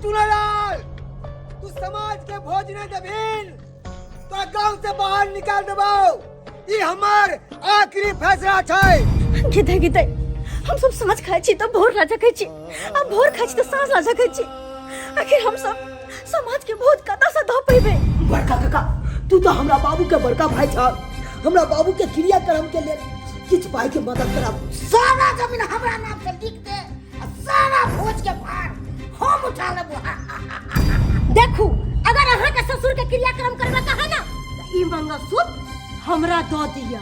चुनालाल, तू समाज के भोज नहीं देबीन तो गांव से बाहर निकाल देबो। ये हमार आखिरी फैसला छै। गीते गीते हम सब साँझ खाए छी तो भोर राजा खाए छी, अब भोर खाए छी तो साँझ राजा खाए छी। आखिर हम सब समाज के भोज कता से ध पेबे। बड़का काका, तू तो हमरा बाबू के बड़का भाई छ। हमरा बाबू के क्रियाक्रम के लिए किछ पाई के मदद करब। सारा जमीन हमरा नाम से लिख दे, सारा भोज के भार हम उठा लेबो। देखू, अगर अहाँ के ससुर के क्रियाक्रम करबे का है ना, तो ई मंगलसूत्र हमरा दो दिया।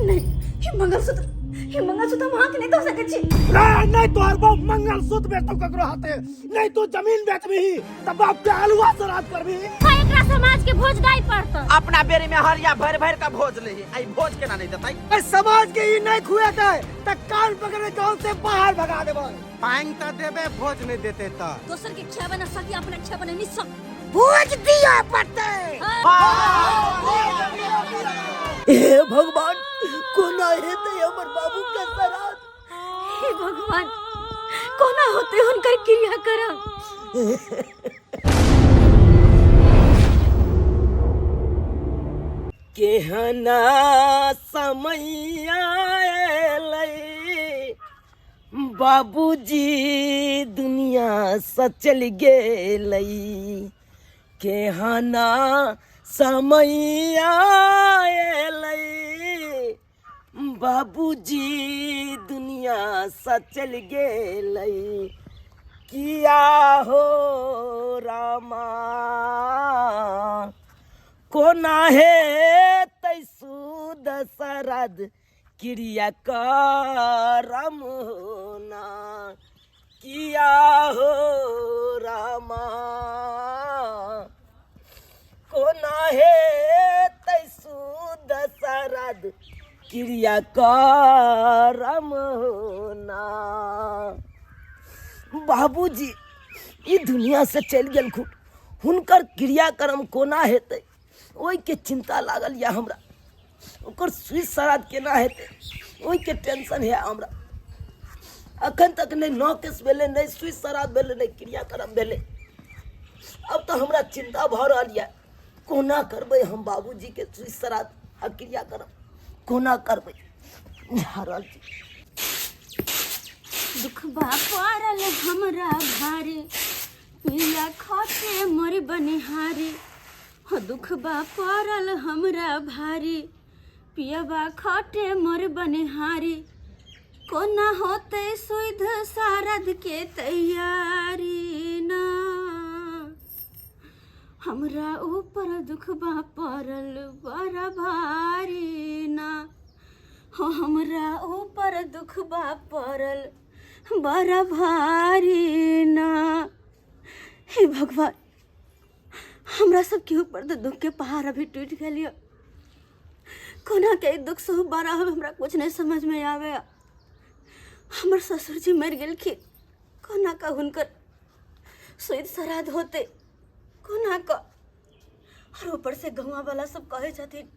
नहीं, ये मंगलसूत्र हम हाथ नहीं दो सके छी। नहीं तोहर बाप मंगलसूत्र बेचतो ककरो हाथे, नहीं तू जमीन बेचबी तब बाप के हलवा श्राद्ध करबी। एकरा समाज के भोज दाई पड़त। अपना बेरी में हरिया भर भर का भोज लेही, आई भोज केना नहीं देतै। समाज के ई नहीं खुएतै त कान पकड़े गांव से बाहर भगा देबै। पांग त देबे, भोज नहीं देते त दोसर के खियाबे ना सकी, अपने खियाबे ना निसक। भोज दिया पड़ते। हे भगवान, कोना हेतै हमर बाबू के श्राद्ध। हे भगवान, कोना होते हुनकर क्रियाक्रम। केहना समय आएलै, बाबूजी दुनिया से चल गेलै। केहना समय आएलै, बाबूजी दुनिया से चल गेलै। किया हो रामा, कोना हे तैसु दशरथ क्रियाक्रम होना। किया हो रामा, कोना हे तैसु दशरथ क्रियाक्रम होना। बाबूजी ई दुनिया से चल गेलखुन, हुनकर क्रियाक्रम कोना हेतै ओहि के चिंता लागल या हमरा। ओकर सुई श्राद्ध केना हेतै ओहि के टेंशन है हमरा। अखन तक नहीं नौ केस भेलै, नहीं सुई श्राद्ध भेलै, नहीं क्रियाक्रम भेलै। अब तो हमरा चिंता भ रहल है, कोना करबै हम बाबूजी के सुई श्राद्ध आ क्रियाक्रम कोना करबै। हारल दुख बा पड़ल हमरा भारे, पिया खाते मोर बनिहारे। हो दुख बा पड़ल हमरा भारे, पियबा खाते मोर बनिहारे। कोना होते सुध श्राद्ध के तैयारी ना, हमरा ऊपर दुख बा पड़ल बड़ा भारी ना। हो हमरा ऊपर दुख बा पड़ल बड़ा भारी ना। हे भगवान, हमरा सबके ऊपर तो दुख के पहाड़ अभी टूट गया। कोना के दुख से बारा हमरा कुछ नहीं समझ में आवे। हमर ससुर जी मर गेलखिन, कोना का हुनकर सुध श्राद्ध होते कोना का। और ऊपर से गौवा वाला सब कहे छथिन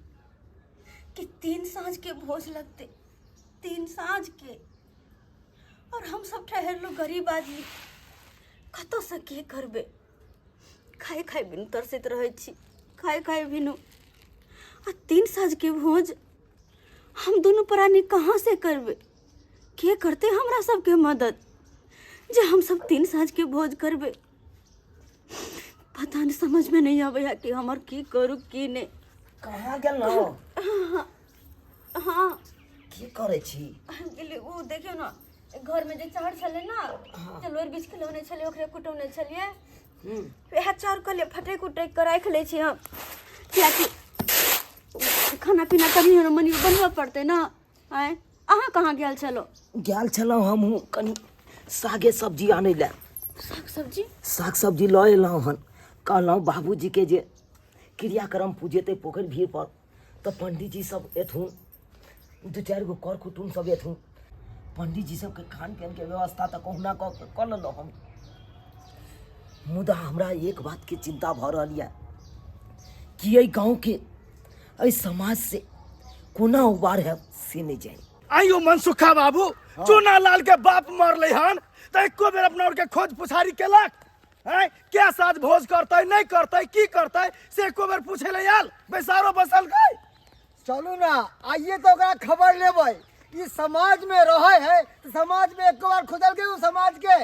कि 3 साँझ के भोज लगते, 3 साँझ के। और हम सब ठहर लो गरीब आदमी, कतो से के करबे। खाए खाए बिनु तरसत रहे छी, खाए खाए बिनु। आ 3 साँझ के भोज हम दोनों प्राणी कहाँ से करबे। के करते हमरा सबके मदद जे हम सब 3 साँझ के भोज करबे। पता नहीं, समझ में नहीं आवे कि हमर की करू की नहीं। कहाँ गेलौ? हाँ की करे छी? गेली वो देखियो ना, घर में जे चाउर छले ना, चलोर बीच खिलौने छले, ओकरे कुटौने छलिए। वह चाउर के लिए फटे कुटे के राख ले छी हम, कियाकि खाना पीना कभी मनी बनबे पड़ते ना। आए अहाँ कहाँ गेल छलो? गेल छलहुँ हमहूँ कनी सागे सब्जी आनै लए। साग सब्जी? साग सब्जी लऽ एलहुँ हन। कहलहुँ बाबूजी के जे क्रियाक्रम पूजेतै पोखरि भीड़ पर, तऽ पंडित जी सब एथुन, 2-4 गो कर कुटुम सब एथुन। पंडित जी सबके खान पान के व्यवस्था तऽ कहुना कऽ लेलहुँ हम। मुदा हमरा एक बात के चिंता भऽ रहल यऽ कि एहि गाँव के एहि समाज से कोना उबार है से नहीं जाए। आइयो मनसुखा बाबू, चूना लाल के बाप मरले हन त एको बेर अपना और के खोज पुछारी केलक। हैं क्या साज भोज करते नहीं करते की करते से एको बेर पूछे ले आल बैसारो बसल गए। चलू ना आइए तो ओकरा खबर लेबै। ई समाज में रहे है तो समाज में एक बार खुदल के उ समाज के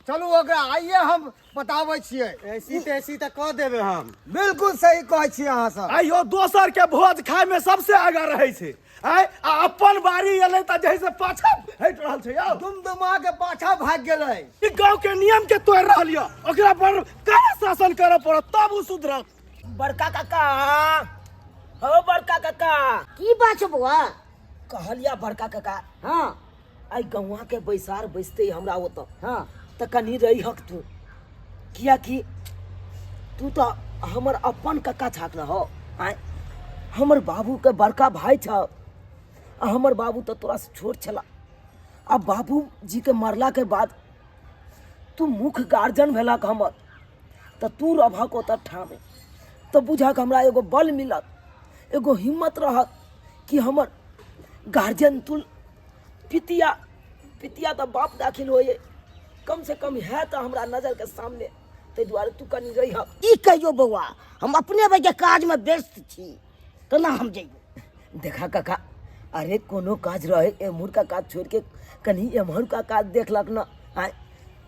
चलू ओकरा आइए हम बताबै छियै। ऐसी तैसी तो कह देवे हम। बिल्कुल सही कहै छी अहाँ सब। आइयो दोसर के भोज खाए में सबसे आगा रहे छे। आय अपन बारी एले त जैसे पाछा हट रहल छै यौ। दुमदुमा के पाछा भाग गेलै। ई गांव के नियम के तोड़ रहल यो ओकरा पर कड़ा शासन करे पड़त तब उ सुधरत। बड़का काका हो बड़का काका की बात छै बउआ? कहलिया बड़का काका हाँ आई गौवा के बैसार बैसते हमरा ओत हाँ त कनी रही हक तू किया कि तू तो हमर अपन काका छाक न हो। आय हमर बाबू के बड़का भाई छ आ हमर बाबू तो तोरा से छोट छला। अब बाबू जी के मरला के बाद तू मुख्य गार्जियन भेलक हमर त तू रहक ओत ठामे तो बुझक हमरा एगो बल मिलत एगो हिम्मत रहत कि हमर गार्जियन तू पितिया तो बाप दाखिल होए कम से कम है तो हमरा नजर के सामने ते दुआरे तू कनी रही हक। ई कहियो बउआ हम अपने भाई के काज में व्यस्त छी केना हम जइबो? देखा काका अरे कोनो काज रहे एमहर का काज छोड़ के कनी एमहर का काज देखलक न। आय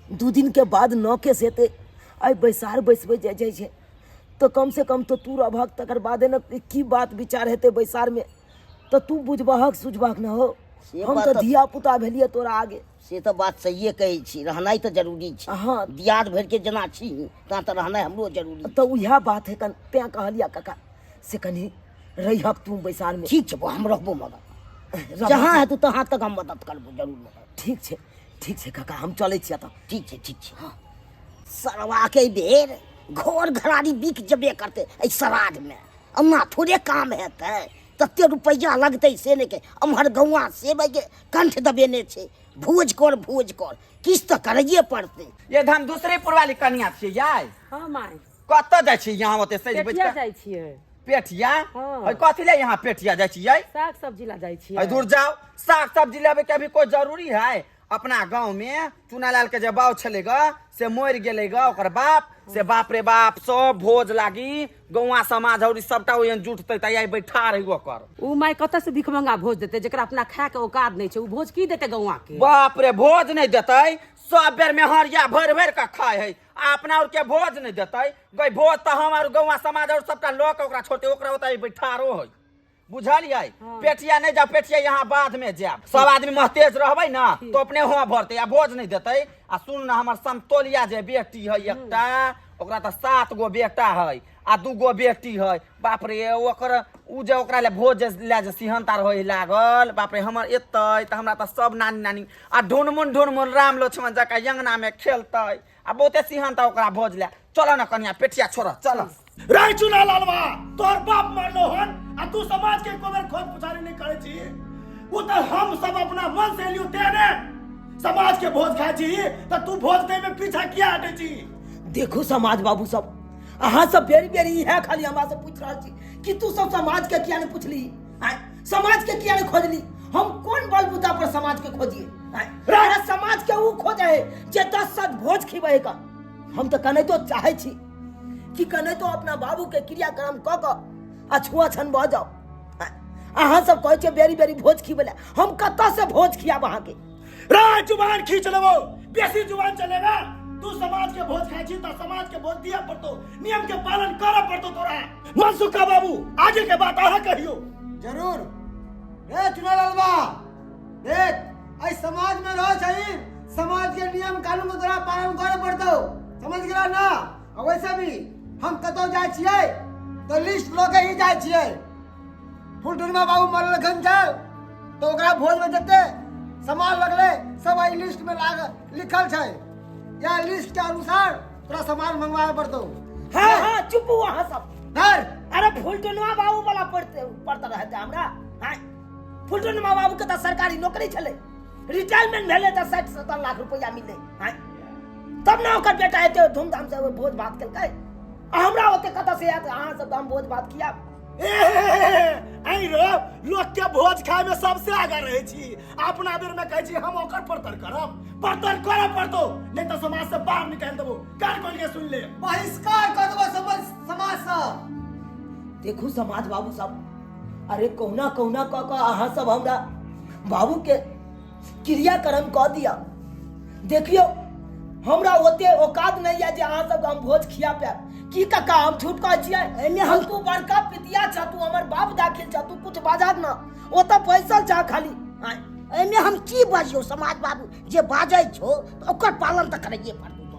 2 दिन के बाद न के सेते आई बैसार बैसबे जाय छै तो कम से कम तो तू रहक तकर बादे न की बात विचार हेते बैसार में तो तू बुझबहक सुझबहक न हो। हम तो धिया पुता भेलिए तोरा आगे। से तो बात सहिए कहै छी रहनाइ तो जरूरी छै। हाँ दियाद भर के जना छी ता तो रहनाइ हमरो जरूरी। तो यह बात है ते कहलिया काका से कनी रही हक तू बैसार में। ठीक छै बउआ हम रहबो मदद जहाँ है तू तहाँ तक हम मदद करबो जरूर मदद। ठीक छै काका हम चले छियै त। ठीक छै हाँ सरवा के बेर घर घरारी बिक जबे करते ऐ श्राद्ध में अन्ना थोड़े काम हेतै तते रुपैया लगतै से ने के अमहर गौवा सेबै के कंठ दबेने छै भोज कर किछ तो करैये पड़तै। ये हम दूसरे पुरवाली कन्या छियै याय। हाँ माय कतऽ जाइ छी यहाँ ओते सज बैठ पेठिया के जाइ छियै। पेठिया हाँ। और कथी ले यहाँ पेठिया जाइ छियै? साग सब्जी ला जाइ छियै। अरे दूर जाओ साग सब्जी लेबे के अभी कोई जरूरी है? अपना गांव में चुनालाल के जे बाव छले ग से मर गेले ग ओकर बाप से बाप रे बाप सब भोज लागी गौवा समाज और सबटा ओहन जुटते त आई बैठा रही ओकर। उ माय कतऽ से भिखमंगा भोज देते जेकरा अपना खाए के औकात नहीं छै उ भोज की देते गौवा के? बाप रे भोज नहीं देते सब बेर में हरिया भर भर के खाए है अपना और के भोज नहीं देते गई भोज तो हम और गौवा समाज और सबटा लोग ओकरा छोटे ओकरा ओतै बैठारो है बुझलियै। पेटिया नहीं जाओ पेटिया यहाँ बाद में जाब सब आदमी महतेज रहबै ना तो अपने हुआ भरते आ भोज नहीं देते। आ सुन ना हमर समतोलिया जे बेटी है एकटा ओकरा तो 7 गो बेटा है आ 2 गो बेटी है। बाप रे ओकर उ जे ओकरा ले भोज ले जे सिहनता रहे लागल बाप रे हमर एतै त हमरा त सब नानी आ ढुनमुन राम लक्ष्मण जका यंगना में खेलतै आ बहुते सिहनता ओकरा भोज ले। चलो ना कन्या पेटिया छोड़ चल। रे चुना लालवा तोर बाप मारलो हन आ तू समाज के कोबर खोज पुछारी नहीं करे छी। वो तो हम सब अपना मन से लियो तेने समाज के भोज खाए छी त तू भोज दे में पीछा किया हटे छी? देखो समाज बाबू सब अहाँ सब बेरी है खाली हमरा से पूछ रहल छी कि तू सब समाज के किया नहीं पूछली? समाज के किया नहीं खोजली? हम कौन बलबूता पर समाज के खोजिए? अरे समाज के वो खोजे है जे 10 साथ भोज खिबे का। हम तो कने तो चाहे छी कि कने तो अपना बाबू के क्रियाक्रम क क अछुआ छन भ जाओ। अहाँ सब कहै छे बेरी भोज खिबेला हम कत्ता से भोज खियाब अहाँ के? रे जुबान खींच लेबो बेसी जुबान चलेगा। तू समाज के भोज खाए छी त समाज के भोज दिया पड़तो नियम के पालन करे पड़तो तोरा। मनसुखा बाबू आगे के बात अहाँ कहियो। जरूर रे चुनालालवा देख ऐ समाज में रह छही समाज के नियम कानून के तोरा पालन करे पड़तो समझ गेला ना। और वैसे भी हम कतौ जाय छियै तो लिस्ट लोके ही जाय छियै। फुलटुनमा बाबू मरल खन चल तो ओकरा भोज में देते सामान लगले सब आई लिस्ट में लिखल छै या लिस्ट के अनुसार तोरा सामान मंगवाए पड़तो। हाँ चुप वहाँ सब धर अरे फुलटुनवा बाबू वाला पड़ता रहते हमरा। हाँ फुलटुनवा बाबू के तो सरकारी नौकरी छले रिटायरमेंट भेले तो 60-70 लाख रुपया मिले। हाँ तब ना ओकर बेटा एते धूमधाम से भोज भात केलकै हमरा ओते कतऽ से आयत? अहाँ सब हम भोज भात किया ऐ रो लोग के भोज खाए में सबसे आगे रहे छी, अपना बेर में कहै छी हम ओकर परतर करब, परतर करब पड़तो, नहीं तो समाज से बाहर निकाल देबो। कान खोल के सुन ले, बहिष्कार कर देबो समाज से। देखू समाज बाबू सब, अरे कहुना कहुना कह अहाँ सब हमरा बाबू के क्रियाक्रम कह दिया। देखियो हमरा ओते औकात नहीं है जे अहाँ सब हम भोज खिया पाएब। की काका हम झूठ कहै छियै? एने हम तू बड़का पितिया छ, तू हमर बाप दाखिल छ, तू कुछ बाजत ना, ओ त पैसा जा खाली। एमे हम की बाजियो समाज बाबू, जे बाजै छो तो ओकर पालन त करैये पड़तो।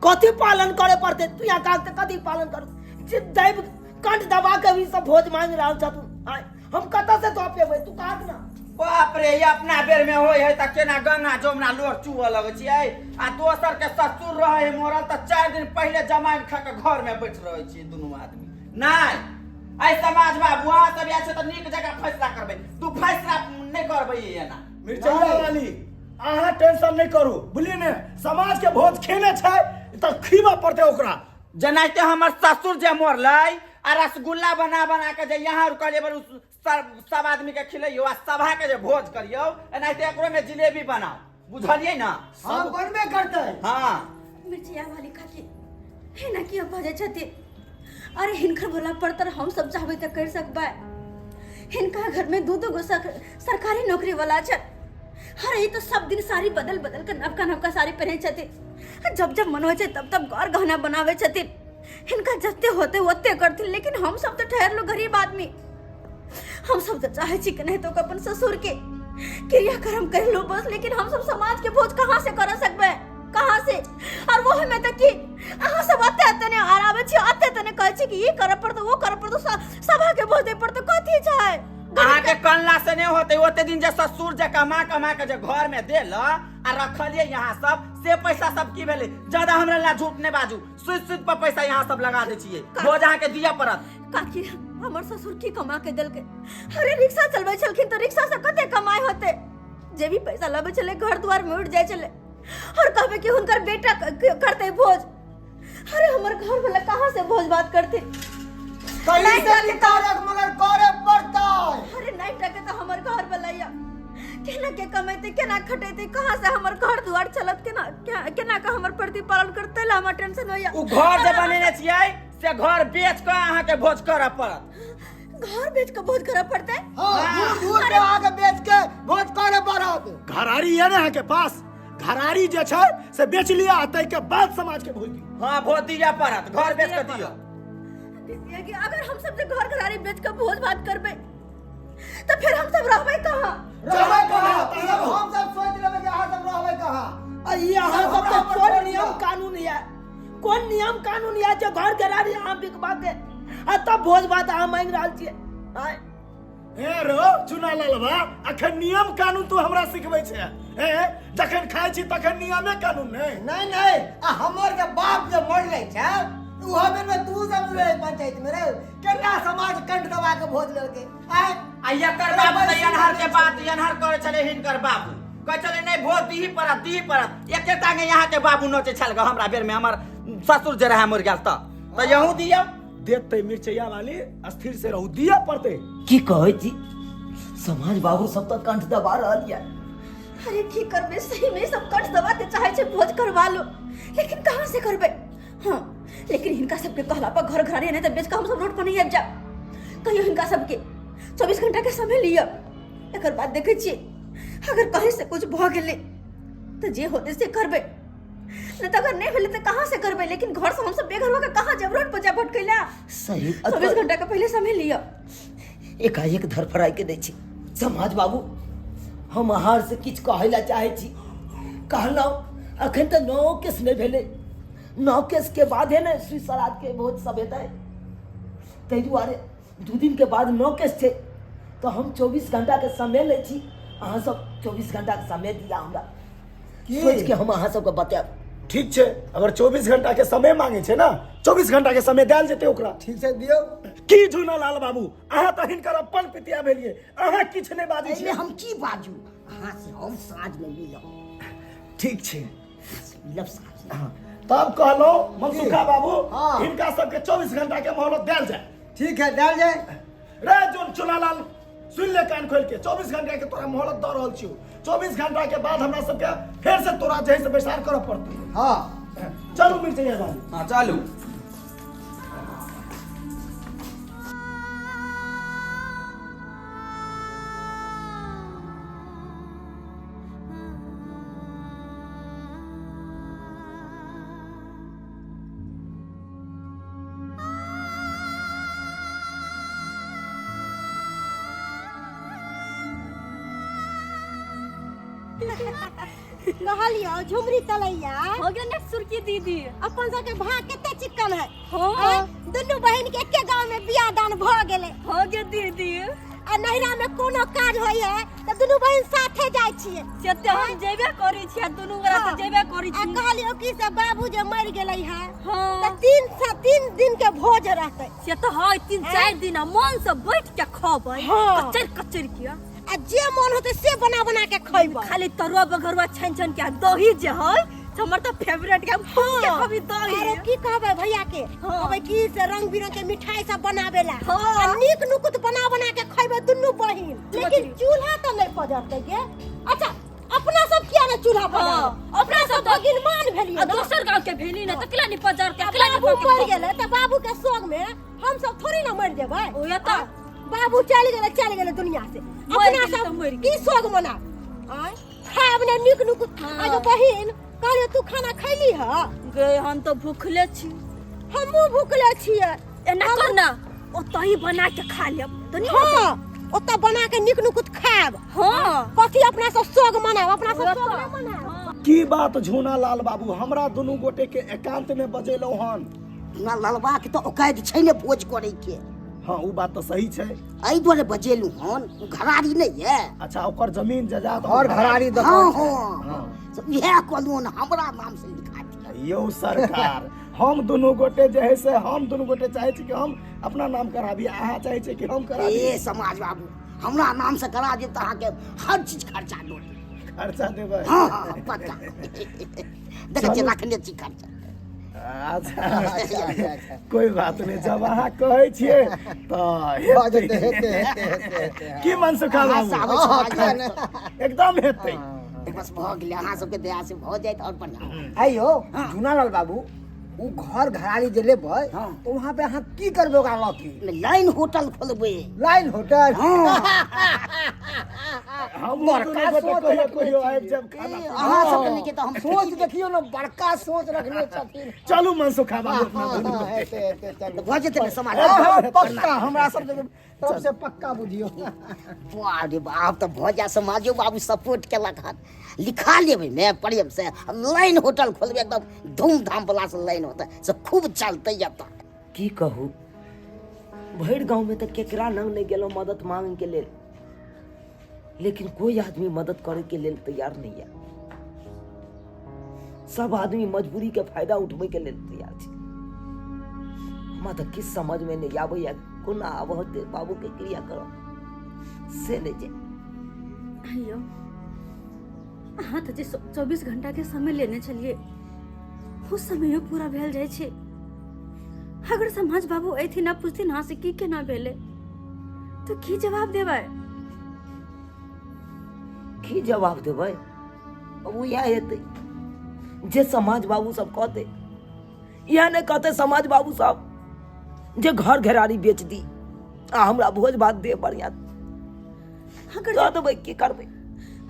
कथी पालन करे पड़ते? तू यहाँ कागते कथी पालन करू? जे दैव कंठ दबा के भी सब भोज मांग रहल छ तू। हम कत से तो पेबै? तू काग ना। बाप रे, ये अपना बेर में होय है त केना गंगा जमुना लोर चुअ लगे छियै, आ दोसर के ससुर रहे है मरल त 4 दिन पहले जमाइन खा के घर में बैठ रहे छी दुनू आदमी। नहीं, आई समाज बाबू अहाँ सब या छै त नीक जगह फैसला करबै, तू फैसला नहीं करबै एना। मिर्चैया वाली अहाँ टेंशन नहीं करू, बुझलिए ने, समाज के भोज खेने छै त खीबा पड़ते ओकरा। जनाते हमर ससुर जे मरलै आ रसगुल्ला बना बना के जे यहाँ रुकलिए बर सब आदमी के खिलैयो आ सभा के जे भोज करियो, एनाहिते एकरो में जिलेबी बनाओ, बुझलिए ना? हम बनबे करते। हाँ मिर्चिया वाली काकी है ना कि बजे छथि। अरे हिनकर बोला पड़तर हम सब चाहबे त कर सकबै। हिनका घर में दू गो सरकारी नौकरी वाला छ। अरे ये तो सब दिन साड़ी बदल बदल के नवका नवका साड़ी पहने छथि। जब जब मन होय छै तब तब गौर गहना बनावे छथि। हिनका जत्ते होते ओते करथिन, लेकिन हम सब तो ठहर लो गरीब आदमी। हम सब तो चाहे छी कि नहीं तो अपन ससुर के क्रियाक्रम कर लो बस, लेकिन हम सब समाज के भोज कहाँ से कर सकबे? कहाँ से? और वो हमें तक कि अहाँ सब अते ने आरावे छी, अते ने कहै छी कि ये कर पड़तो वो कर पड़तो, सभा के भोज दे पड़तो, कथी छै? अहाँ के कल्ला से नहीं होते, ओते दिन जे ससुर जे कमा कमा के जे घर में देल आ रखलिए यहाँ सब, से पैसा सब की भेले? ज्यादा हमरा ला झूठ नहीं बाजू, सुध पर पैसा यहाँ सब लगा दे छिए, भोज अहाँ के दिया पड़त। काकी हमर ससुर की कमा के देलके? अरे रिक्शा चलबै छलखिन तो रिक्शा से कते कमाई होते? जे भी पैसा लबे चले घर द्वार में उड़ जाए चले, और कहबे कि हुनकर बेटा करते भोज। अरे हमर घर वाला कहाँ से भोज बात करते? कहीं से निकालक मगर करे पड़ता। अरे नहीं टके तो हमर घर वाला या केना के कमाते, केना खटेते, कहाँ से हमर घर द्वार चलत, केना का हमर प्रतिपालन करते ला हमर टेंशन होया। उ घर जे बनेने छियै से घर बेच के अहाँ के भोज करऽ पड़त। घर बेच के भोज करऽ पड़ते? हां, दूर के आगे बेच के भोज करे पड़त। घरारी है ना अहाँ के पास, घरारी जे छै से बेच लिया, तै के बाद समाज के भोज दियो। हाँ भोज दिया पड़त, घर बेच के दियो। कि अगर हम सब घर घरारी बेच के भोज भात करबे तो फिर हम सब रहबे कहाँ? रहबे कहाँ? हम सब सोच लेबे कि अहाँ सब रहबे कहाँ? ये अहाँ सब के कौन नियम कानून है? कौन नियम कानून है जो घर घरारी अहाँ बिकबा के आ तब भोज भात अहाँ मांग रहल छियै? ए रो चुना लालवा, अखन नियम कानून तू हमरा सिखबै छै? ए जखन खाइ छी तखन नियमे कानून नहीं? नहीं, आ हमर के बाप जे मरले छै तू हमें में तू सब रहे पंचायत में रे, केना समाज कंठ दबा के भोज लेके आय। आ एकर बाबू त अनहर के बात अनहर करे चले, हिनकर बाबू कहे चले नहीं भोज दीही पड़त। एके तांगे यहाँ के बाबू नोचे छल ग हमरा बेर में, हमर ससुर जे रहे मर गेल त यहू दियो। देते मिर्चैया वाली, स्थिर से रहू, दिया पड़ते। की कहै छी? समाज बाबू सब तो कंठ दबा रहल है। अरे की करबे? सही में सब कंठ दबा के चाहे छे भोज करवा लो, लेकिन कहाँ से करबे? हाँ, लेकिन हिनका सबके कहला पर घर घरारी नहीं तो बेच के हम सब रोड पर नहीं आबि जा। कहियो हिनका सबके 24 घंटा के समय लिया, एकर बाद देखे छिए अगर कहीं से कुछ भ गेले तो जे होते से करबे, नहीं तो अगर नहीं भेले तो कहाँ से करबे? लेकिन घर से हम सब बेघर होकर कहाँ जब रोड पर जा भटकैला? सही 24 घंटा का पहले समय लिया। एकाएक धरफराई के दै छी। समाज बाबू हम अहाँ से किछ कहै ला चाहे छी। कहलौ अखन तो 9 केस नहीं भेले, 9 केस के बाद है ना श्री सराद के भोज सब हेतै, तै दुआरे 2 दिन के बाद 9 केस छै तो हम 24 घंटा के समय ले छी। अहाँ सब 24 घंटा के समय दिया हमरा, सोच के हम अहाँ सबके बताएब। ठीक छै, अगर 24 घंटा के समय मांगे छै ना, 24 घंटा के समय देल जेते ओकरा। ठीक से दियो। की झूना लाल बाबू, अहाँ त हिनकर अपन पितिया भेलिए, अहाँ किछ नहीं बाजै एमे छी। हम की बाजू? अहाँ से हम साँझ में मिलब। ठीक छै, मिलब साँझ में। हाँ, तब कहलो मनसुखा बाबू, हाँ। हिनका सबके 24 घंटा के मोहलत देल जाए। ठीक है, डाल जाए। रे जोन चुनालाल सुन ले कान खोल के 24 घंटा के तोरा मोहलत द रहल छियो 24 घंटा के बाद हमरा सबके फिर से तोरा जै से बैसार करऽ पड़तै हाँ चलू मिर्चैया बाबू हाँ चालू कहलियो झुमरी तलैया हो गया ना सुर्खी दीदी। अपन सबके भाग केते चिक्कन है हाँ। दुनू बहिन के एके गांव में बियाह दान भ गेले हो गया दीदी। आ नैरा में कोनो काज होय है त दुनू बहिन साथे जाय छियै जते हम जेबे करै छी दुनू गोरा त जेबे करै आ छी। कहलियो कि से बाबू जे मर गेलै है हाँ। त 3 दिन के भोज रहतै से तो है 3-4 दिन मन से बैठ के खबै हाँ। कचर कचर के आ जे मन होते से बना बना के खइबो खाली तरुआ बघरुआ छन के दही जे है हमर तो फेवरेट के फूल के कभी दही। अरे की कहबै भैया के हाँ। कहबै की से रंग बिरंग के मिठाई सब बनावेला हाँ। आ नीक नुकुत बना बना के खइबै दुनू बहिन लेकिन चूल्हा त नहीं पजरतै गे। अच्छा अपना सब किया ने चूल्हा पर हाँ। अपना सब भगिन मान भेलिए ना दोसर गांव के भेली ना त किला नि पजार के किला नि बाबू मर गेलै त बाबू के सोग में हम सब थोड़ी ना मर जेबै ओ या त बाबू चल गेलै दुनिया से मर अपना गेलै त सब मर गेलै। की सोग मना आय खाब ने नीक नुकुत हाँ। आ जो बहिन कहलियो तू खाना खैली ह गए हम तो भूखले छी। हमहू भूखले छियै एना कर ना ओतही बना के खा लेब तनी। हाँ ओतऽ बना के नीक नुकुत खाब हां कथी अपना सब सोग मनाब अपना सब सोग ना मनाब की बात झूना लाल बाबू हमरा दुनू गोटे के एकांत में बजेलौ हन ना ललबा के तो औकात छै ने भोज करे के हाँ वो बात तो सही छै एहि दुआरे बजेलू हन उ घरारी नहीं है अच्छा ओकर जमीन जायदाद और घरारी हाँ दोकान हाँ हाँ। तो यह कहलू न हमरा नाम से लिखा दिया यौ सरकार हम दुनू गोटे जे है से हम दुनू गोटे चाहे छी कि हम अपना नाम कराबी अहाँ चाहे छी कि हम कराबी ए समाज बाबू हमरा नाम से करा दे त अहाँ के हर चीज खर्चा दो खर्चा देबै हाँ हाँ पक्का देख के रखने छी खर्चा अच्छा कोई बात नहीं जब अहाँ कहै छियै तो की मन सुखा अहाँ बाबू से आबै छै समाज में। एकदम हेतै बस भ गेलै अहाँ सबके दया से भ जाइत और बढ़िया आइयो झूनालाल बाबू उ घर घरारी जे लेबै हाँ। तो वहाँ पे अहाँ की करबै ओकरा लकी लाइन होटल खोलबै लाइन होटल हम बड़का कहियो कहियो आबि जाब खाना अहाँ सबके लेके तो हम सोच देखियो ना बड़का सोच रखने छथिन चलू मन सुखा बाबू अपना दुनू हाँ, गोटे। हेतै, हेतै, चलू। भ जेतै ने समाज पक्का हमरा सब तरफ से पक्का बुझियो वाह रे बाप तो भ जा समाजो बाबू सपोर्ट केलक हन लिखा लेबै ने प्रेम से लाइन होटल खोलबै एकदम धूमधाम वाला से लाइन होतै से खूब चलतै एतऽ की कहू भरि गांव में तो केकरा लंग नहीं गेलो मदद मांगे के लेल लेकिन कोई आदमी मदद करे के लेल तैयार नहीं है सब आदमी मजबूरी के फायदा उठबे के लेल तैयार छै हमरा तो किस समझ में नहीं आबै या कोना आबहते बाबू के क्रिया करब से नहीं जे अयो अहाँ तो जे 24 घंटा के समय लेने छलिए उस समय पूरा भेल जाय छै। अगर समाज बाबू ऐथी ना पूछथिन अहाँ से की केना भेले तो की जवाब देबै? की जवाब देबै अब इएह हेतै जे समाज बाबू सब कहते इएह नहीं कहते समाज बाबू सब जे घर घेरारी बेच दी आ हमरा भोज भात दे बढ़िया अगर दऽ देबै की करबै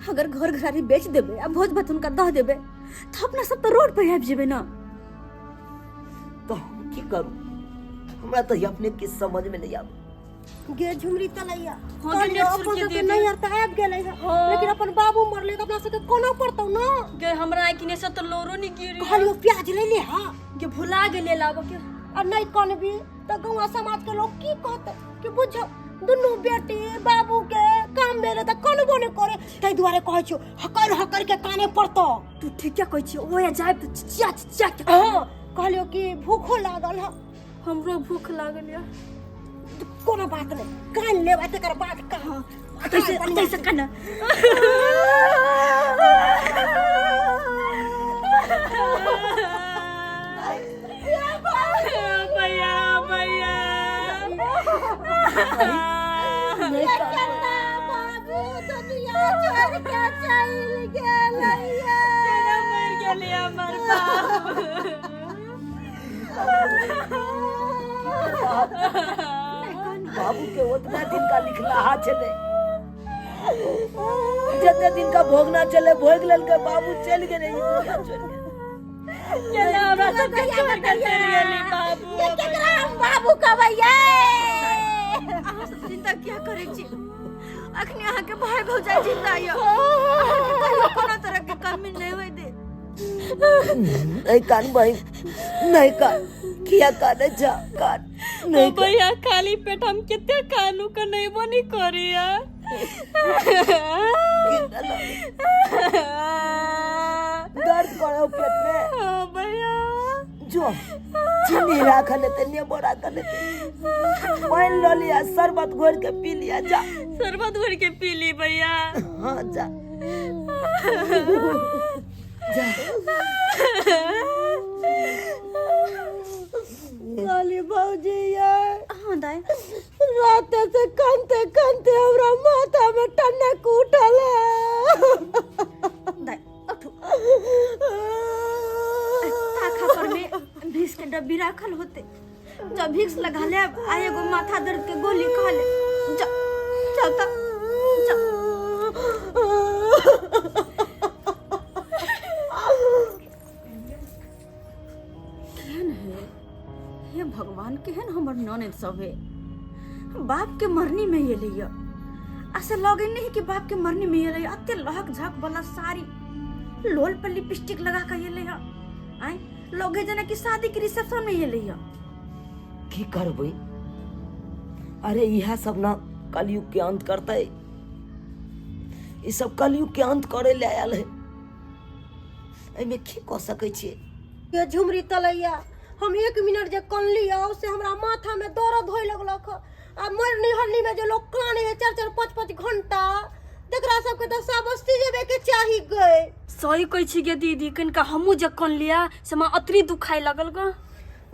अगर घर घरारी बेच देबै आ भोज भात उनका दह देबै तो अपना सब तो रोड पर आबि जेबै ना। तो हम की करू हमरा तो अपने किस समझ में नहीं आबै गे झुमरी तलैया हाँ, कहलियो जे नेट अपन सुर्खी सबके दे नैहर त आबि गेलै है हाँ। लेकिन अपन बाबू मरले त अपना सबके कोना पड़तौ ना गे हमरा आँखिने से तो लोरो नहीं गिरी कहलियो प्याज ले ले हां गे भुला गेले लाबो के आ नहीं कनबी त गांव समाज के लोग की कहते कि बुझ दुनू बेटी बाबू के काम भेले त कनबो नहीं करे तै दुआरे कहै छियो हकर के काने पड़तो तू ठीक क्या कहै छी ओया जाय तो चिया चिया के हां कहलियो कि भूखो लागल है हमरो भूख लागल या कोनो बात नहीं कान लेबै तकर बाद कहा तैसे कना भैया भैया बाबू दुनिया छोड़ के चल गेलैया मर गेली हमर बाबू के उतना दिन का लिखला चले, जितने दिन का भोगना चले भोग लेल के बाबू चल गए ई दुनिया छोड़ के। केना हमरा सब के छोड़ के चल गेली बाबू। ये केकरा हम बाबू कहबैये अहाँ सब चिंता क्या करै छी, अखनी अहाँ के भाई भौजाई जिंदा य, कहियो कोनो तरह के कमी नहीं होय दे। नहीं कान भाई नहीं कान, किया काने जा कान नहीं कान। भैया खाली पेट हम कितने कानू का नहीं बनी करिया। दर्द करो पेट में भैया जो चीनी राख लेते नींबू राख लेते, पानी लो लिया, शरबत घोर के पी लिया, जा शरबत भर के पी ली भैया। हाँ जा जा। काली भौजी यार, हाँ दाई रात से कांते कांते हमरा माथा में टनक उठल है। दाई उठो, ताखा पर में विक्स के डब्बी रखल होते, जब विक्स लगा ले आ एगो माथा दर्द के गोली खा ले। जा चल त जा। केहन है हे भगवान, केहन हमर ननद सब है। बाप के मरनी में ये लिया, ऐसे लगे नहीं कि बाप के मरनी में ये लिया। अत्ते लहक झक वाला साड़ी, लोल पर लिपस्टिक लगा कर ये लिया, आए लोगे जना की शादी के रिसेप्शन में ये लिया। की करबे, अरे यह सब ना कलयुग के अंत करते, ये सब कलयुग के अंत करे ले आयल है। एमे की कह सकै छियै। ये झुमरी तलैया हम 1 मिनट जे कन लिया उससे हमरा माथा में दर्द होय लगलक। आ मरनी हरनी में जो लोग काने 4-4 5-5 घंटा, तकरा सबके तो साबस्ती जेबे के चाही गए। सही कह छी गे दीदी, कनका हमू जखन लिया से मां अतरी दुखाई लगल ग।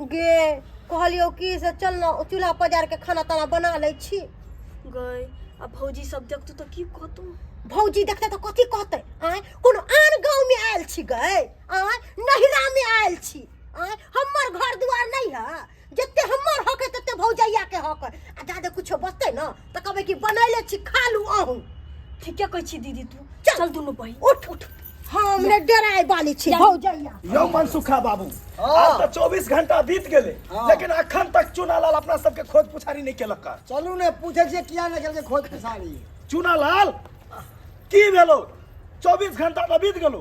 गे कहलियो कि से चल ना चूल्हा पजार के खाना ताना बना ले छी। गए अब भौजी सब देखतु तो की कहतु। भौजी देखते तो कथी कहते, आय कोनो आन गांव में आयल छी गए, आय नहिरा में आयल छी, आय हमर घर दुआर नहीं है, जत्ते हमर हक है तत्ते भौजैया के हक है। आ जादे कुछो बचते ना त कहबे कि बनैले छी खा लू अहू। ठीक है कह छी दीदी, तू चल दोनों भाई उठ उठ, हमने डराई बाली छी भौजैया। यो मनसुखा बाबू, आज तो 24 घंटा बीत गेले, लेकिन अखन तक चुनालाल अपना सबके खोज पुछारी नहीं केलक का। चलू ने पूछे छियै किया नहीं केलकै खोज खसारी। चुनालाल की भेलो, 24 घंटा तो बीत गेलो,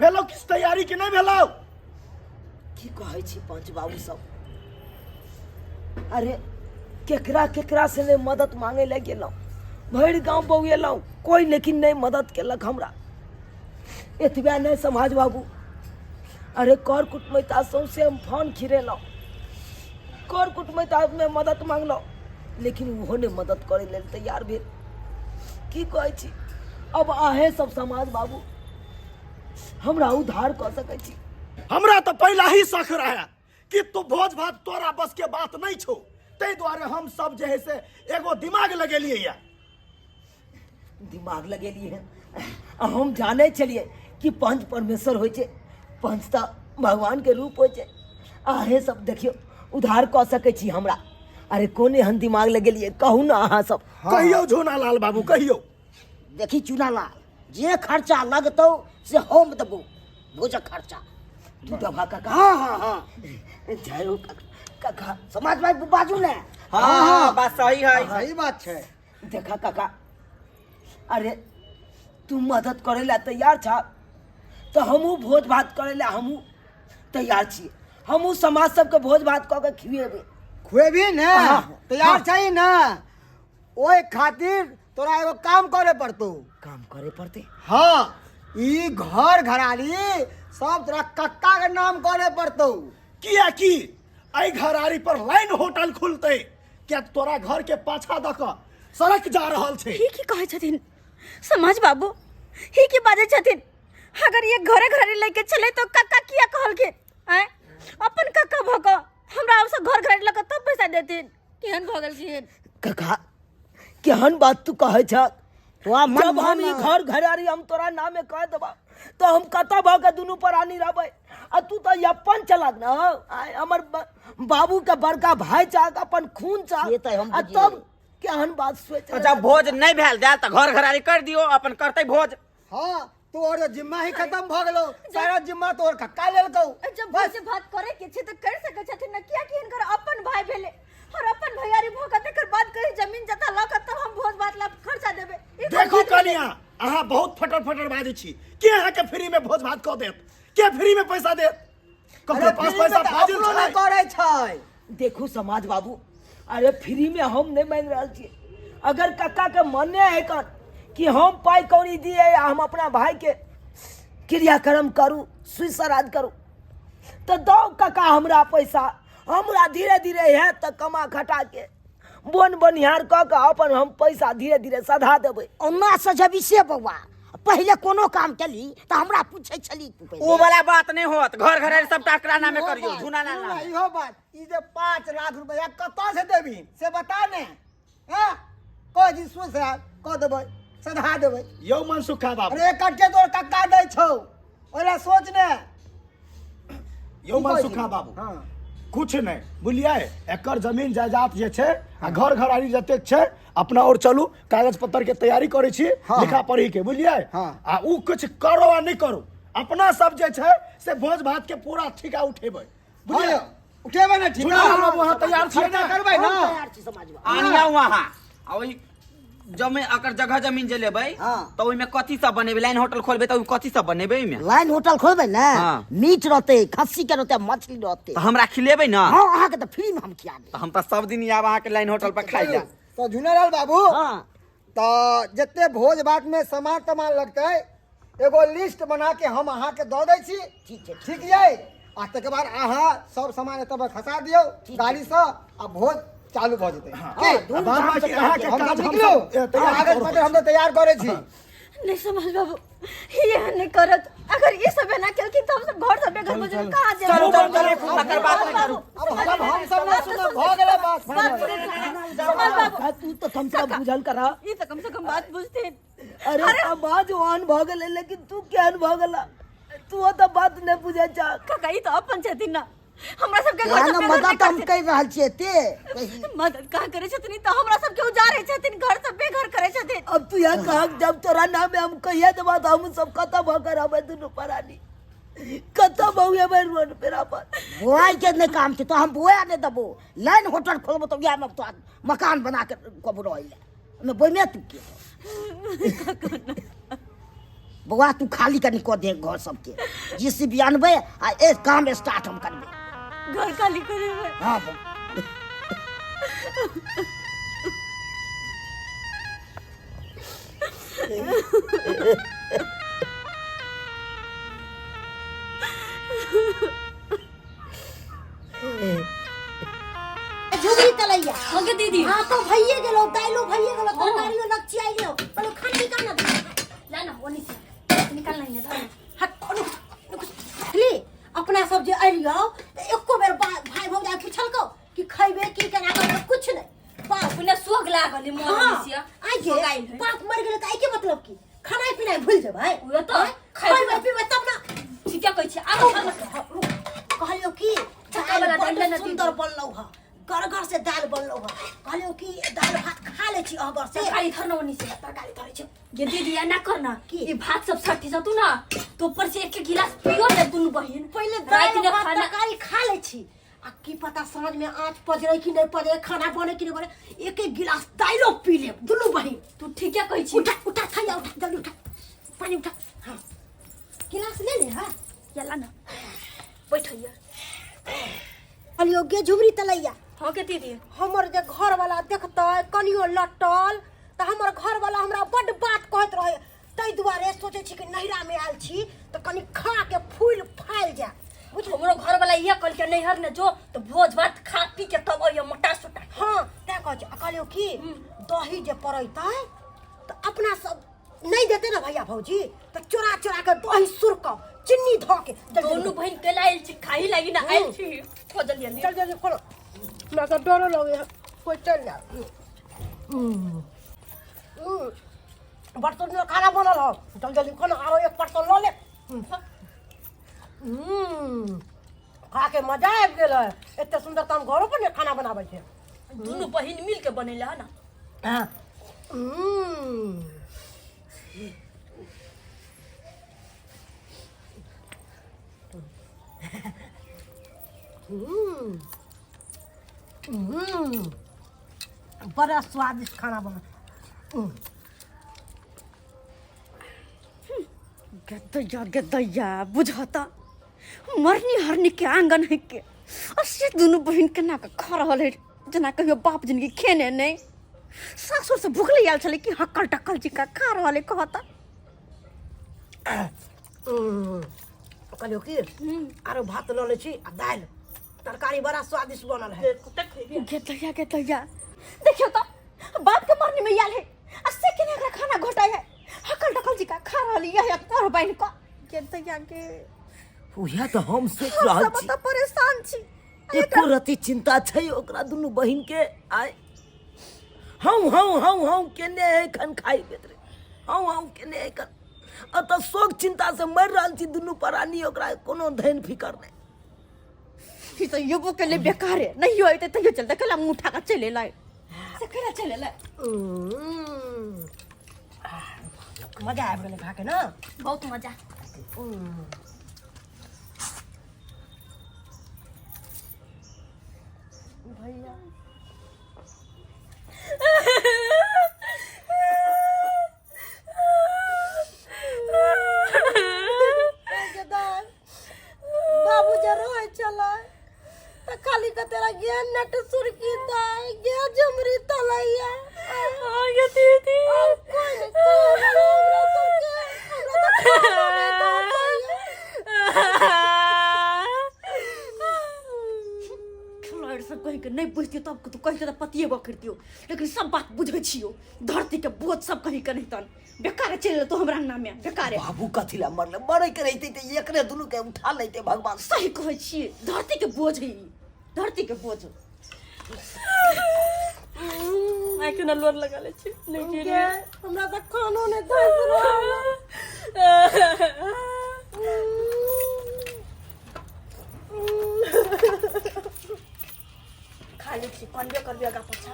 भेलो किस तैयारी कि नहीं भेलो। की कहै छी पंच बाबू सब, अरे केकरा केकरा से ने मदद मांगे ले गेलौ, भरि गांव बौएलौ, कोई लेकिन नहीं मदद केलक हमरा। एतबे नहीं समाज बाबू, अरे कर कुटमैता सौंसे हम फोन खिरेलौ, कर कुटमैता में मदद मांगलौ, लेकिन ओहो ने मदद करे लेल तैयार भेल। की कहै छी, अब आहे सब समाज बाबू हमरा उद्धार कर सकै छी। हमरा तो पहला ही शक रहा कि तू भोज भात तोरा बस के बात नहीं छो, ते द्वारे हम सब जे है से एगो दिमाग लगेलिए या। दिमाग लगेलिए है, हम जाने चलिए कि पंच परमेश्वर होय छै, पंच त भगवान के रूप होय छै। आहे सब देखियो उद्धार कर सकै छी हमरा। अरे कोने हम दिमाग लगेलिए कहू ना अहाँ सब। कहियो झूनालाल बाबू कहियो। देखी चुनालाल, जे खर्चा लगतौ से हम देबो, भोजक खर्चा तू दबा काका। हाँ हाँ हाँ जय हो काका। समाज भाई बाजू ने। हाँ बात सही है। सही बात है। देखा काका, अरे तू मदद करे ला तैयार छ तो हमू भोज भात करे ला हमू तैयार छी। हमू समाज सबके भोज भात कऽ के खिएबे। खुएबी ने, तैयार चाहिए ना, ओए खातिर तोरा एगो काम करे पड़तो। काम करे पड़ते। हाँ, ई घर घराली सब तोरा कक्का के नाम करे पड़तो। किया की आई घरारी पर लाइन होटल खुलते, क्या तोरा घर के पाछा दक सड़क जा रहल छे। ही की कहे छथिन समाज बाबू, ही की बाजे छथिन। अगर ये घरे घरे लेके चले तो कक्का किया कहलखिन, आय अपन कक्का भक हमरा सब घर घरे लक तब पैसा देथिन। केहन भगल छिन काका केहन बात तू कहे छ तो आ मन जब हम ई घर घरारी हम तोरा नामे कह देबा तो हम कता भ के दुनू प्राणी रहबै आ तू तो अपन चलक ना हमर बाबू के बड़का भाई चाक अपन खून चाक ये तो हम आ बुझिए। तब केहन बात सोच जब भोज नहीं भेल जाए तो घर घरारी कर दियो अपन करते भोज। हाँ तो और जिम्मा ही खत्म भ गेलो सारा जिम्मा तोर कक्का लेलकौ जब भोज भात करे के छै त कर सकै छथिन न किया कि हिनकर अपन भाई भेले और अपन भैयारी भ के तकर बाद कहीं जमीन जता ल के तब हम भोज भात ला खर्चा देबे। ई देखू कनिया अहाँ बहुत फटर फटर बाजै छी के अहाँ के फ्री में भोज भात कऽ देत के फ्री में पैसा देत ककरो पास पैसा फाजिल अपनो छै न करे छै। देखू समाज बाबू अरे फ्री में हम नहीं मांग रहा छी अगर कक्का के मान्य है कर कि हम पाई कौड़ी दिए हम अपना भाई के क्रियाक्रम करूँ सुई श्राद्ध करूँ तो दो कक्का हमरा पैसा हमरा धीरे धीरे है तो कमा खटा के बोन बनिहार कऽ के अपन हम पैसा धीरे धीरे सधा देबै। ओना से जब इसे बउआ पहले कोनो काम केली तो हमरा पूछे छली तू पहले वो वाला बात नहीं होत घर घरारी सब टाकरा नामे करियो झूना ना ना। इहो बात ई जे 5 लाख रुपया कतऽ से देबी से बता ने हां कोई जी सोच रहा क देबै सधा देबै। यौ मनसुखा बाबू अरे कट्टे तोर कक्का दै छौ ओला सोच ने यौ मनसुखा बाबू हां कुछ नहीं बुझलिए एकर जमीन जायदाद जे छै आ घर घरारी जतेक छै अपना और चलू कागज पत्तर के तैयारी करे छी हाँ, लिखा पढ़ी के बुझलिए हाँ। आ उ कुछ करो आ नहीं करो अपना सब जे छै से भोज भात के पूरा ठिका उठेबै बुझलिए हां उठेबै ना ठीक झूना बाबू अहाँ तैयार छियै खर्चा ना करबै ना तैयार छी समाज में आनिया वहाँ आ ओई जमीन अकर जगह जमीन जे लेबै हाँ। तो ओई में कथी सब बनेबै लाइन होटल खोलबै तो कथी सब बनेबै ओई में लाइन होटल खोलबे ना हाँ। मीट रहते खस्सी के रहते मछली रहते तो हमरा खिलेबै ना हाँ अहाँ के तो फ्री में हम खिया दे तो हम तो सब दिन आब अहाँ के लाइन होटल पर खाइ जा। तो झुनालाल बाबू हाँ तो जते भोज भात में सामान तमान लगते एगो लिस्ट बना के हम अहाँ के दऽ दै छी ठीक है ठीक यै आ तकर बाद अहाँ सब सामान एतऽ खसा दियौ गाड़ी से आ भोज चालू भऽ जेतै की अब बाकी अहाँ के हम काज सब हम निकलो सब तैयार कागज करू। पत्तर हम तो तैयार करे छी नहीं समझ बाबू ये नहीं करत अगर ये सब ना केल की तब सब घर सब बेघर बुझल कहां जे चलो चलो तकर बात नहीं करू। अब हम सब ना सुनो भऽ गेलै बात समझ बाबू तू तो कम से कम बुझल करा ये तो कम से कम बात बुझते अरे आवाज ओहन भ गेलै लेकिन तू केहन भ गेला तू तो बात नहीं बुझे जा काका ई तो अपन छथिन ना हमरा सब के घर यहाँ सब ना बेघर मदद हम नहीं कर रहल छियै ते करते। मदद कहां करे छथिन ई तो हमरा सब के उजारे छथिन घर सब बेघर करे छथिन। अब तू यहाँ कहा जब तोरा नाम में हम कहिए देबा तो हम सब खत्म होकर हमें दुनू प्राणी खत्म हो गए भाई रोड पेरा पर बुआई के नहीं काम छै तो हम बुआ नहीं देबो लाइन होटल खोलबो तो या में तो मकान बना के कब रहिला मैं बोइमे तू के बुआ तू खाली कनी को दे घर सबके जिससे भी अनबे आ एक काम स्टार्ट हम करबे घर खाली करे हां झुगरी तलैया ओके दीदी हाँ तो भइए गेलो दाइलो भइए गेलो तरकारियो लक्षी आइलो पहले खाना निकाल ना ला ना वो नहीं निकाल नहीं है हट ली अपना सब जे आइलियो एको बेर भाई भौजाई पूछल को कि खइबे की केना करबे कुछ नहीं बाप अपने सोग लागल मोहनिसिया आई के बाप मर गेले त आई के मतलब की खाना पीना भूल जे भाई वो तो खइबे पीबे तब ना ठीक है कहै छी आगो कहलियो की चक्का वाला दाल डंडा सुंदर बनलौ ह घर से दाल बनलौ ह कहलियो की दाल भात खा ले छी अगर से तरकारी धरना ओनिसे तरकारी धरे छी ये दीदी या ना करना की? ये भात सब सठी जतु ना तो ऊपर से एक गिलास पियो ले दुनु बहिन पहले रात दाल ने भात खाना तरकारी खा ले छी आ की पता साँझ में आँच पजरे कि नहीं पजरे खाना बने कि नहीं बने एक एक गिलास दाइलो पी ले दुनू बहिन तू ठीक है कहै छी उठा उठा खाइया उठा जल्दी उठा पानी उठा हाँ गिलास ले ले हाँ याला ना बैठइया कहलियो गे झुमरी तलैया हां के दीदी हमर जे घर वाला देखता कनियो लटल त हमर घर वाला हमरा बड बात कहत रहे तै दुआरे सोचे छी कि नहिरा में आयल छी त कनी खा के फूल फाइल जा हमरो घर वाला इहे कल के नैहर ने जो तो भोज भात खा पी के तब आइयो मोटा सोटा हाँ तै कह छ कहलियो की दही जे पड़ैतै त अपना सब नहीं देते ना भैया भौजी त चोरा चोरा के दही सुरक चिन्नी ध के दोनों बहन के लाइल छी खाई लागी ना आइल छी खो जल्दी चल जल्दी खोलो ना तो डरो लगे कोई चल जा बर्तन में खाना बनल हो जल्दी जल्दी खाना आरो एक बर्तन लो ले खा के मजा आबि गेल है एते सुंदर तो हम घरों पर खाना बनाबै छै दोनों बहिन मिल के बनेले है ना। हाँ बड़ा स्वादिष्ट खाना बना गदैया बुझाता मरनी हरनी के आंगन है के असे दोनों बहन के ना खा रहल है जना कहियो बाप जिनगी खेने नहीं सासुर से भूखले आयल छले कि हक्कल टक्कल जी का खा रहल है कहता कहलियो कि आरो भात लऽ लै छी आ दालि तरकारी बड़ा स्वादिष्ट बनल है गदैया देखियो तो बाप के मरनी में आयल है असे के ना खाना घोटाय है हक्कल टक्कल जी का खा रहल है या कर बहन का गदैया के उहे तो हम सोच रहल सब छी तो परेशान छी एको रति चिंता छै ओकरा दुनू बहिन के आय हम केने एखन खाई बेत रे हम केने एखन अत शोक चिंता से मर रहल छी दुनू प्राणी ओकरा कोनो धैन फिकर नहीं फिर तो युवो के लिए बेकार है नहीं होए तो तैयो चलता कला मुठा का चले लाए से कला चले लाए मजा आबि गेलै खा के ना बहुत मजा भैया बाबू जरो है चला त खाली का तेरा ज्ञान नट सुर की दाई गे जमरी तलैया ये दीदी सब कहीं के नहीं बुझती तब तो कहीं तो पतिए बा करती हो लेकिन सब बात बुझे छियो धरती के बोझ सब कहीं के नहीं तन बेकार चले तो हमरा नाम में बेकार है बाबू कथिला मरले मरे के रहिते त एकरे दुनू के उठा लेते भगवान सही कहे छिए धरती के बोझ है धरती के बोझ आई के नलवर लगा ले छी नहीं के हमरा त खानो ने धइस खाली छी कंडे कर दिया पछा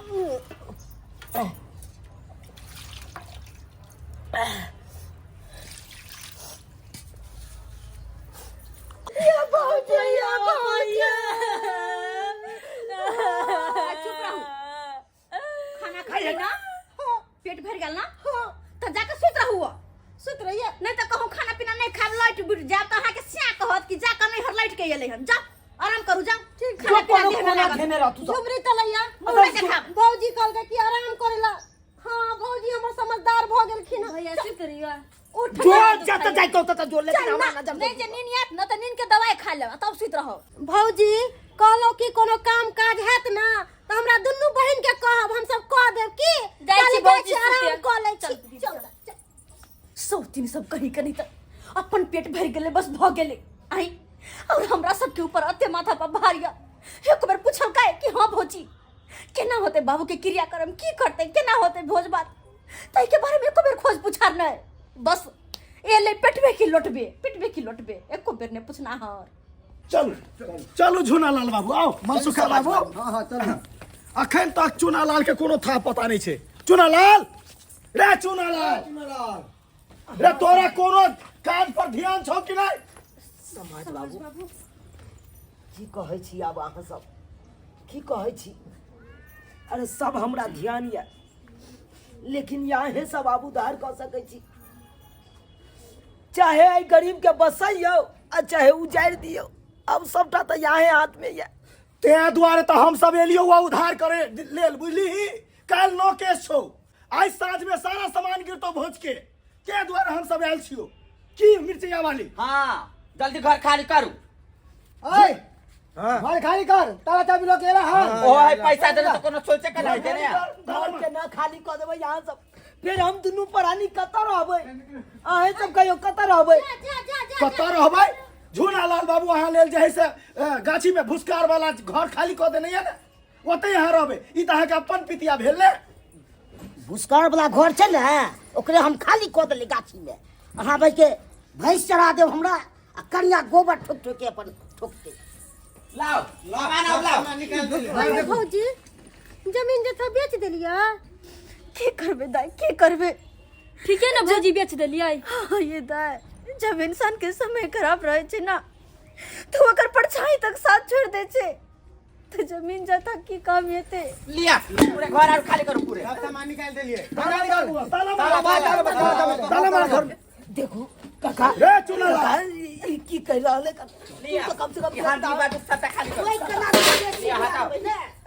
या भौजैया चुप रहो खाना खाई ना पेट भर गेल ना तो जाके सुत रहू सुत रहिए नहीं तो कहूं खाना पीना नहीं खाब लाइट बुझ जा तो अहाँ के स्या कहत कि जाके नहीं हर लाइट के एले हम जा आराम करू जा ठीक जो कोनो कोना घेने रह तू सब जुबरी तलैया मुंह के खा भौजी कहल के कि आराम करेला हां भौजी हमर समझदार भ गेलखिन भैया से करियो उठ जो जत जाय तो तत जो लेकिन हमरा ना जब नहीं जे नींद यात न तो नींद के दवाई खा ले तब सुत रहो भौजी कहलो कि कोनो काम काज हैत ना तो हमरा दुनू बहिन के कहब हम सब कह देब की जाइ छी भौजी आराम क ले छी चल सौतीन सब कहीं के नहीं तो अपन पेट भर गेले बस भ गेले आई और हमरा सब के ऊपर अते माथा पर भारिया एक बार पूछल काहे कि हां भौजी केना होते बाबू के क्रियाक्रम की करते केना होते भोज भात तई के बारे में एको बेर खोज पुछार नहीं बस एले पेटबे की लोटबे एको बेर ने पूछना हर चलू चलू झूनालाल बाबू आओ मनसुखा बाबू हाँ चल अखन तक चूनालाल के कोनो था पता नहीं छे चूनालाल रे चूनालाल रे तोरा कोनो काज पर ध्यान छौ कि नहीं समाज बाबू की कहै छी आब अहाँ सब की कहै छी अरे सब हमरा ध्यान या लेकिन यहाँ सब आब उधार कऽ सकै छी चाहे एहि गरीब के बसैयो आ चाहे उजारि दियो अब सबटा तऽ यहाँ हाथ में या ते दुआरे तो हम सब एलियो हुआ उधार करे लेल बुझली काल नो केस छौ आज साँझ में सारा सामान गिरतो भोज के दुआरे हम सब आयल छियो की मिर्चिया वाली हाँ जल्दी घर खाली करू ओए घर खाली कर तारा चाबी लो केला हां ओए पैसा देने तो कोनो सोचे के नहीं देने घर के ना खाली कऽ देबै यहाँ सब फिर हम दुनू प्राणी कतऽ रहबै अहें सब कहियो कतऽ रहबै कतऽ रहबै झूनालाल बाबू अहाँ लेल जे है से गाछी में भुसकार वाला घर खाली कऽ देने है ना ओते यहाँ रहबै ई त अहाँ के अपन पितिया भेल ने भूसकार वाला घर छै ने ओकरे हम खाली कऽ देली गाछी में अहाँ भाई के भैंस चरा देब हमरा आ कनिया गोबर ठोक ठोक के अपन ठोकते लाओ सामान आओ लाओ भौजी जमीन जथा बेच देलियै की करबे दाई की करबे ठीक है ना भौजी बेच देलियै हाँ ये दाई जब इंसान के समय खराब रहे छे ना तो अगर परछाई तक साथ छोड़ दे छे तो जमीन जाता की काम हेते लिया पूरे घर और खाली करो पूरे सामान निकाल देलिए ताला मार घर में। देखो काका रे चुना काका, ई की कह रहले का लिया तो कम से कम यहाँ दीवार सब खाली करो कोई कला के लिया हटाओ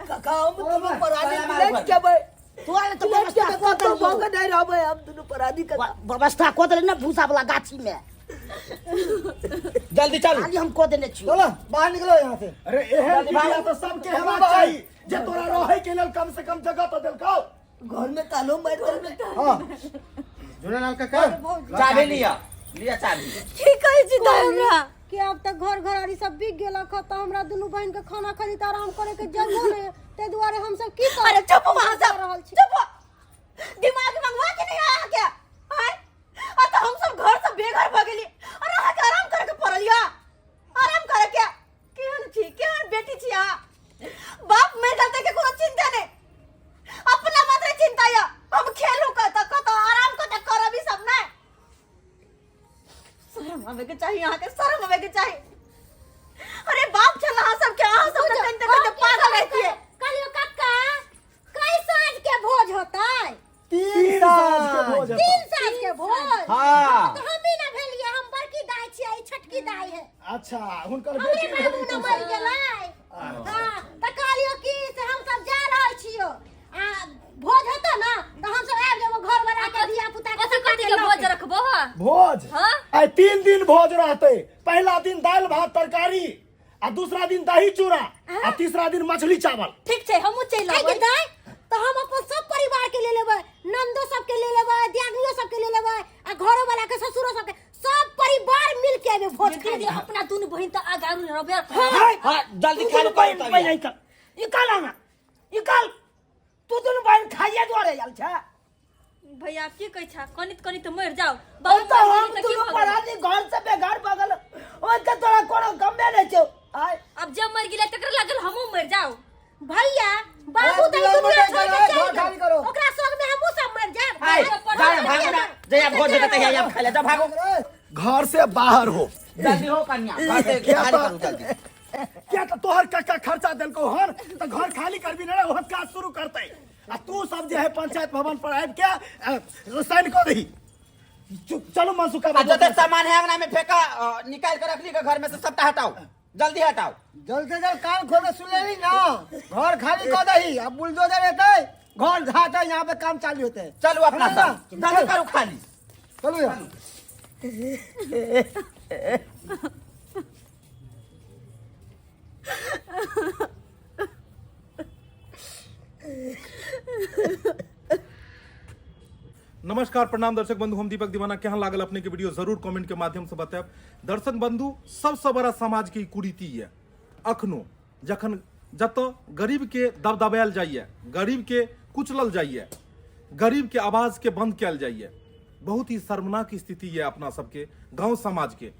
काका हम दोनों पराधी ताला मार लेट घर। के भाई तोरे तो लेट के व्यवस्था तो कऽ भाग देलियै नहीं रहबे हम दोनों पराधी का व्यवस्था कऽ देलियै ना भूसा वाला गाछी में जल्दी चलो खाली हम कऽ देने छियै चलो बाहर निकलो यहाँ से अरे एहन बिटिया तो सबके हेबाक चाही जे तोरा रहै के लेल कम से कम जगह तो देलकौ। घर में तालो मार कर हाँ झूलेलाल काका चाबी लिया लिया चाबी की कहे छी दाई हमरा कि अब तक घर घरारी सब बिक गेलक ह त हमरा दुनू बहन के खाना खरीद आराम करे के जगह नहीं ते दुआरे हम सब की अरे चुप वहां से रहल छी चुप दिमाग मंगवा के नहीं आया क्या हाय आ तो हम सब घर से बेघर भ गेली और रहा के आराम करे के पड़लिया आराम करे के केहन छी केहन बेटी छी आ बाप मर गलते के कोनो चिंता नहीं अपना मात्र चिंता या हम खेलू का तो आराम को करब ई सब नहीं शर्म आवे के चाहिए यहाँ के शर्म आवे के चाहिए अरे बाप चला सब के आ सब कंटे पागल रहती है कलियो काका कई साँझ के भोज होतै 3 साल 3 साँझ के भोज हाँ तो हम ही ना भेलिए हम बड़की दाई छियै ई छोटकी दाई है अच्छा हुनकर हमरे बेटी बाबू भेली ना मर गेलै हां त कहलियो कि से हम सब जा रहल छियो आ भोज होता ना तो हम सब आबि जेबो घर बना के धिया पुता के कथी के भोज रखबो भोज हाँ? आई 3 दिन भोज रहते। पहला दिन दाल भात तरकारी आ दूसरा दिन दही चूड़ा आ तीसरा दिन मछली चावल। ठीक छै हमहु चलि आई आबै के दाई तो हम अपन सब परिवार के ले लेबै नंदो सब के ले लेबै दियादनियो सब के ले लेबै आ घरो वाला के ससुरो सब के सब परिवार मिल के आबे भोज खाए दीदी अपना दुनु बहिन त आगारू रहबे हाँ जल्दी खाली करो तब निकाल आना निकाल तू दोनों बहन खाइए द्वारे आल छा भैया आप की कहै छा कनित कनित मर जाओ और तो हम दोनों पराधी घर से बेघर बगल ओइ के तोरा कोनो गमे नहीं छौ आय अब जब मर गेला तकर लागल हमहु मर जाओ भैया बाबू तो दुनिया छोड़ के चल घर खाली करो। ओकरा संग में हमहू सब मर जाब हाय जाओ भागो ना जया भोज देते तहिया यहाँ खा ले जाओ भागो घर से बाहर हो जल्दी हो कन्या घर से खाली करो जल्दी क्या तो तोहर काका खर्चा देलको हन तो घर खाली करबी ना ओहन काज शुरू करते आ तू सब जे है पंचायत भवन पर आबि के साइन कर दही। चलो मनसुखा आ जते सामान है अंगना में फेंका निकाल के रख ली के घर में से सबटा हटाओ जल्दी हटाओ जल्द से जल्द कान खोल के सुन लेली ना घर खाली कर दही अब बुलडोजर एतै घर घाट है यहाँ पे काम चालू होते चलो अपना सब जल्दी करो खाली चलो यार नमस्कार प्रणाम दर्शक बंधु हम दीपक दीवाना केहन लागल अपने के वीडियो जरूर कमेंट के माध्यम से बताएब। दर्शक बंधु सबसे बड़ा समाज की कुरीति है अखनो जखन जत गरीब के दबदबायल जाइए गरीब के कुचलल जाइए गरीब के आवाज के बंद कयल जाइए बहुत ही शर्मनाक स्थिति है अपना सबके गांव समाज के।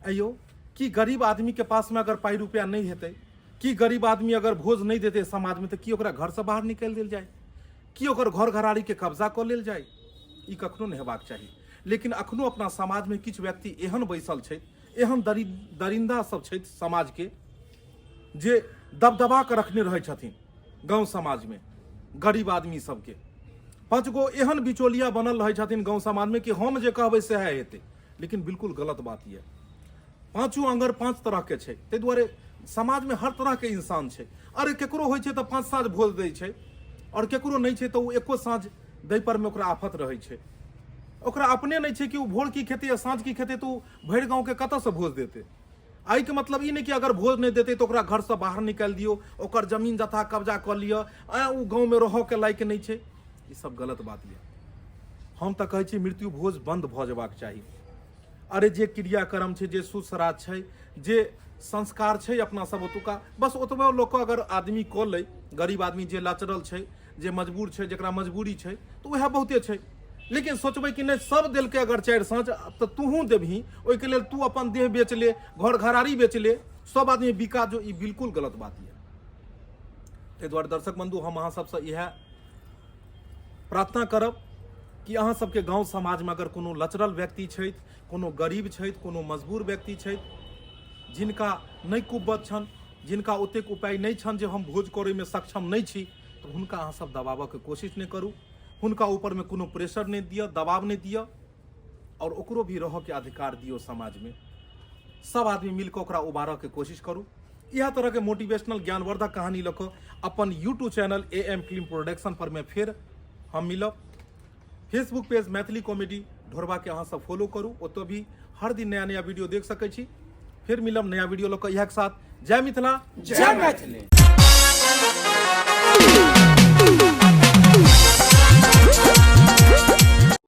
अयो कि गरीब आदमी के पास में अगर पाई रुपया नहीं हेतै कि गरीब आदमी अगर भोज नहीं देते समाज में तो कि ओकरा घर से बाहर निकल देल जाए कि ओकर घर घराड़ी के कब्जा कऽ लेल जाए ई कखनो नहीं हेबाक चाही। लेकिन अखनो अपना समाज में किछु व्यक्ति एहन बैसल छै एहन दरिंदा सब छै समाज के जे दबदबा के रखने रहै छथिन गांव समाज में गरीब आदमी सबके 5 गो एहन बिचौलिया बनल रहै छथिन गांव समाज में कि हम जे कहबै सएह हेतै लेकिन बिल्कुल गलत बात ये। 5 अंगर 5 तरह के छै ताहि दुआरे समाज में हर तरह के इंसान छै। अरे केकरो होइ छै तऽ 5 साँझ भोज दै छै और केकरो नहीं छै तऽ ओ एको साँझ दै पर में ओकरा आफत रहै छै। ओकरा अपने नहीं छै कि ओ भोर की खेते या साँझ की खेते तो भरि गाँव के कतऽ से भोज देते। आई के मतलब ई नहीं कि अगर भोज नहीं देते तो ओकरा घर से बाहर निकाल दियो ओकर जमीन जथा कब्जा कर लियो ओ गाँव में रह के लायक नहीं छै। ई सब गलत बात ये। हम तऽ कहै छी मृत्यु भोज बंद भऽ जेबाक चाही। अरे जे क्रियाक्रम छै जे सुश्राद्ध छै जे संस्कार छै अपना सब ओतुका बस ओतबे लोक अगर आदमी कऽ लै गरीब आदमी जे लाचरल छै जे मजबूर छै जकरा मजबूरी छै तो वह बहुते छै। लेकिन सोचबै कि नहीं सब देलकै अगर 4 साँझ तो तूहू देबही, ओहिके लेल तू अपन देह बेच ले, घर घरारी बेच ले, सब आदमी बिका जो, ई बिल्कुल गलत बात है। ताहि दुआरे दर्शक बंधु हम अहाँ सबसे यह प्रार्थना करब कि अहाँ सबके गाँव समाज में अगर कोनो लचरल व्यक्ति छथि, कोनो गरीब छथि, कोनो मजबूर व्यक्ति छथि, जिनका नहीं कुब्बत छन, जिनका ओतेक उपाय नहीं छन जे हम भोज करे में सक्षम नहीं छी, तो हुनका अहाँ सब दबाबऽ के कोशिश नहीं करू, हुनका ऊपर में कोनो प्रेशर नहीं दिया, दबाव नहीं दिया, और ओकरो भी रह के अधिकार दियो समाज में। सब आदमी मिलकर ओकरा उबारऽ के कोशिश करू। यह तरह के मोटिवेशनल ज्ञानवर्धक कहानी लऽ कऽ अपन YouTube channel AM film production पर में फिर हम मिलब। फेसबुक पेज मैथिली कॉमेडी ढोरबा के अहाँ सब फॉलो करू, ओतऽ भी हर दिन नया नया वीडियो देख सकै छी। फिर मिलब नया वीडियो लऽ कऽ इएह के साथ। जय मिथिला, जय मैथिली।